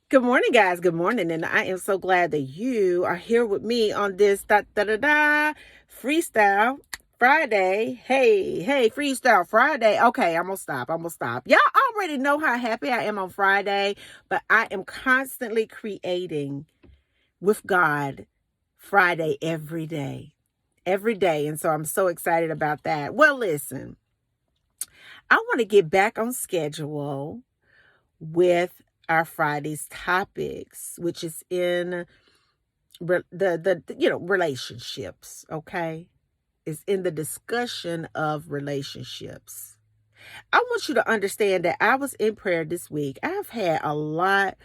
Good morning, guys. Good morning. And I am so glad that you are here with me on this freestyle Friday. Hey, freestyle Friday. Okay, I'm gonna stop. Y'all already know how happy I am on Friday, but I am constantly creating with God Friday every day. Every day. And so I'm so excited about that. Well, listen, I want to get back on schedule with our Friday's topics, which is in relationships. Okay, is in the discussion of relationships. I want you to understand that I was in prayer this week. I've had a lot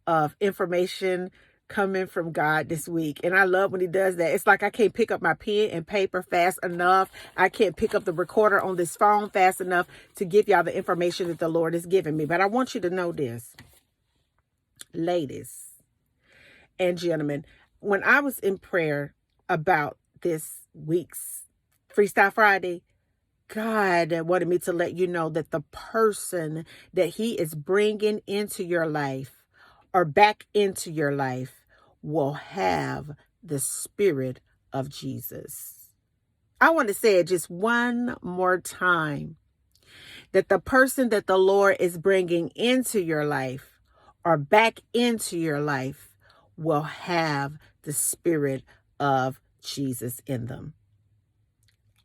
of information coming from God this week, and I love when He does that. It's like I can't pick up my pen and paper fast enough. I can't pick up the recorder on this phone fast enough to give y'all the information that the Lord has given me. But I want you to know this, ladies and gentlemen, when I was in prayer about this week's Freestyle Friday, God wanted me to let you know that the person that He is bringing into your life or back into your life will have the Spirit of Jesus. I want to say it just one more time, that the person that the Lord is bringing into your life or back into your life will have the Spirit of Jesus in them.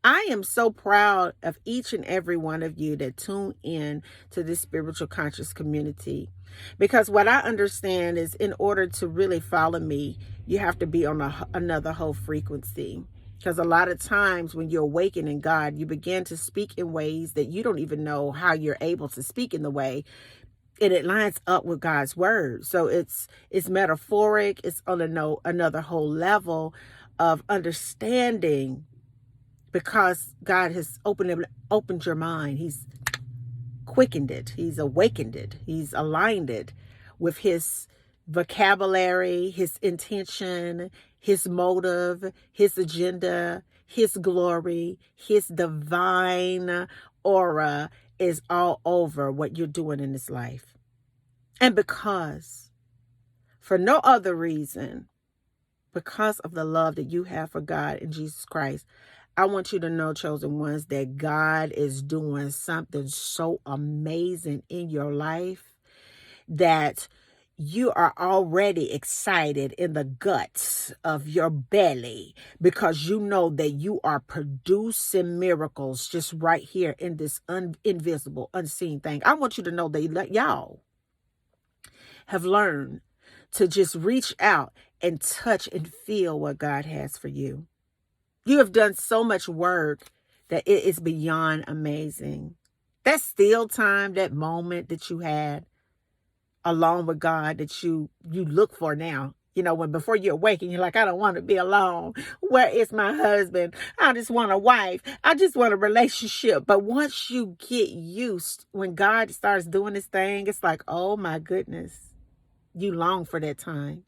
I am so proud of each and every one of you that tune in to this spiritual conscious community, because what I understand is, in order to really follow me, you have to be on another whole frequency. Because a lot of times when you're awakened in God, you begin to speak in ways that you don't even know how you're able to speak in the way, and it lines up with God's word. So it's metaphoric. It's on another whole level of understanding, because God has opened your mind. He's quickened it. He's awakened it. He's aligned it with His vocabulary, His intention, His motive, His agenda, His glory, His divine aura is all over what you're doing in this life. And because, for no other reason, because of the love that you have for God and Jesus Christ, I want you to know, chosen ones, that God is doing something so amazing in your life that you are already excited in the guts of your belly, because you know that you are producing miracles just right here in this invisible, unseen thing. I want you to know that y'all have learned to just reach out and touch and feel what God has for you. You have done so much work that it is beyond amazing. That still time, that moment that you had alone with God, that you look for now. You know, when before you awaken, you're like, I don't want to be alone. Where is my husband? I just want a wife. I just want a relationship. But once you get used, when God starts doing this thing, it's like, oh my goodness, you long for that time.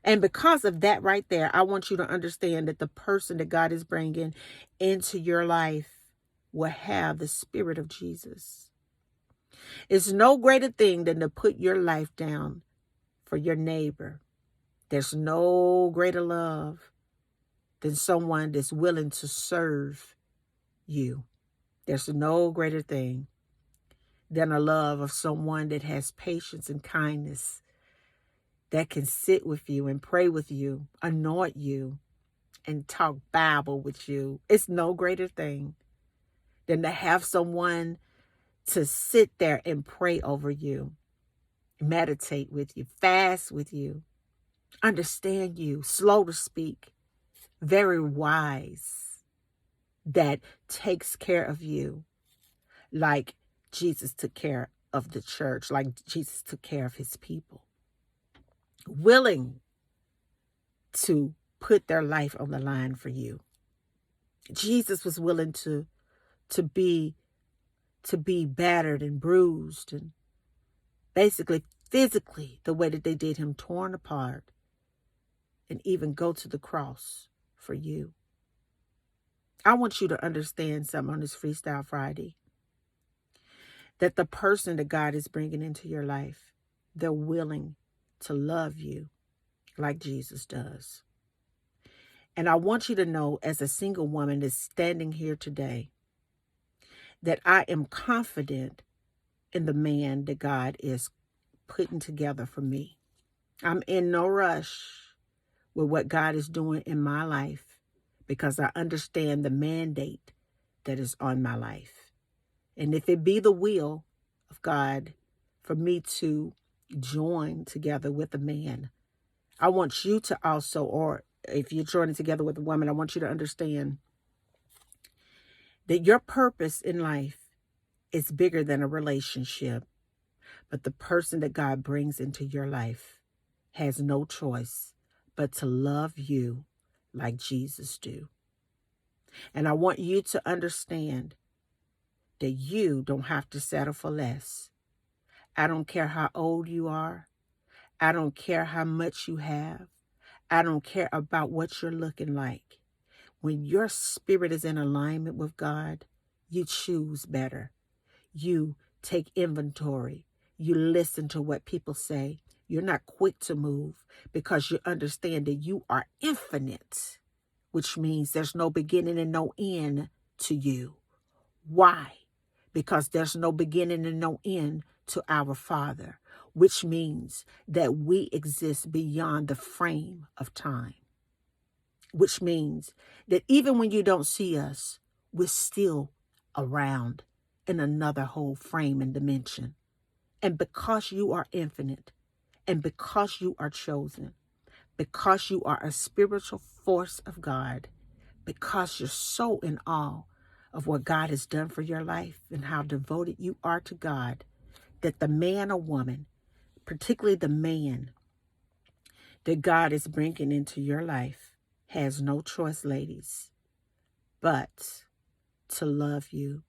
And because of that right there, I want you to understand that the person that God is bringing into your life will have the Spirit of Jesus. It's no greater thing than to put your life down for your neighbor. There's no greater love than someone that's willing to serve you. There's no greater thing than a love of someone that has patience and kindness, that can sit with you and pray with you, anoint you, and talk Bible with you. It's no greater thing than to have someone to sit there and pray over you, meditate with you, fast with you, understand you, slow to speak, very wise, that takes care of you like Jesus took care of the church, like Jesus took care of His people, willing to put their life on the line for you. Jesus was willing to be battered and bruised, and basically physically, the way that they did Him, torn apart, and even go to the cross for you. I want you to understand something on this Freestyle Friday, that the person that God is bringing into your life they're willing to love you like Jesus does. And I want you to know, as a single woman that's standing here today, that I am confident in the man that God is putting together for me. I'm in no rush with what God is doing in my life because I understand the mandate that is on my life. And if it be the will of God for me to join together with a man, I want you to also, or if you're joining together with a woman, I want you to understand that your purpose in life is bigger than a relationship, but the person that God brings into your life has no choice but to love you like Jesus do. And I want you to understand that you don't have to settle for less. I don't care how old you are. I don't care how much you have. I don't care about what you're looking like. When your spirit is in alignment with God, you choose better. You take inventory. You listen to what people say. You're not quick to move because you understand that you are infinite, which means there's no beginning and no end to you. Why? Because there's no beginning and no end to our Father, which means that we exist beyond the frame of time, which means that even when you don't see us, we're still around in another whole frame and dimension. And because you are infinite, and because you are chosen, because you are a spiritual force of God, because you're so in awe of what God has done for your life and how devoted you are to God, that the man or woman, particularly the man that God is bringing into your life, has no choice, ladies, but to love you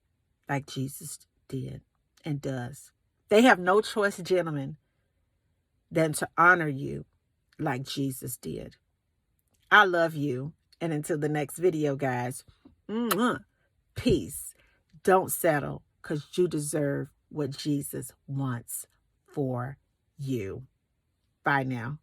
like Jesus did and does. They have no choice, gentlemen, than to honor you like Jesus did. I love you. And until the next video, guys, peace. Don't settle, because you deserve what Jesus wants for you. Bye now.